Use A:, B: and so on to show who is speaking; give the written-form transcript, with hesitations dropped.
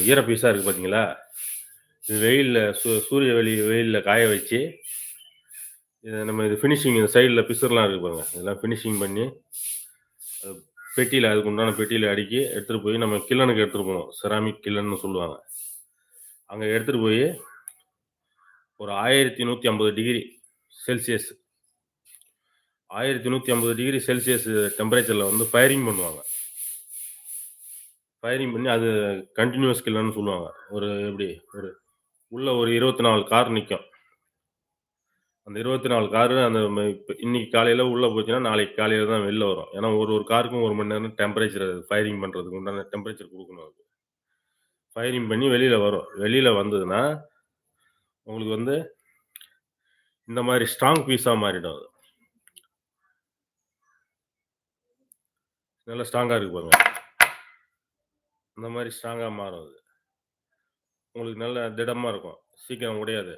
A: ஈர பீஸா இருக்கு பார்த்தீங்களா? இது வெயில்ல சூரிய வெயில்ல காய வச்சு, இது ஃபினிஷிங் சைடுல பிசுர்லாம் இருக்கு பாருங்க. இதெல்லாம் ஃபினிஷிங் பண்ணி, பெட்டியில அதுக்கு உண்டான பெட்டியில அடுக்கி எடுத்துட்டு போய் நம்ம கில்லனுக்கு எடுத்துட்டு போணும். செராமிக் கில்லன்னு சொல்லுவாங்க. அங்க எடுத்துட்டு போய் ஒரு 1150 டிகிரி செல்சியஸ் 1150 டிகிரி செல்சியஸ் டெம்பரேச்சர்ல வந்து ஃபயரிங் பண்ணுவாங்க. ஃபயரிங் பண்ணி அது கன்டினியூஸ் கில்லர்ன்னு சொல்லுவாங்க. ஒரு உள்ள ஒரு 24 கார் நிக்கும். அந்த 24 காரு அந்த இன்னைக்கு காலையில உள்ள போச்சுன்னா, நாளைக்கு காலையில தான் வெளில வரும். ஏன்னா ஒரு காருக்கும் 1 மணி நேரம் டெம்பரேச்சர் ஃபயரிங் பண்றதுக்கு உண்டான டெம்பரேச்சர் குடுக்கணும் அது. ஃபயரிங் பண்ணி வெளில வரும். வெளில வந்ததுன்னா, உங்களுக்கு வந்து இந்த மாரி ஸ்ட்ராங் பீஸா மாறிடும் அது. நல்லா ஸ்ட்ராங்கா இருக்கு பாருங்க. இந்த மாரி ஸ்ட்ராங்கா மாறும் அது. உங்களுக்கு நல்ல திடமா இருக்கும். சீக்கிரம் உடையாது.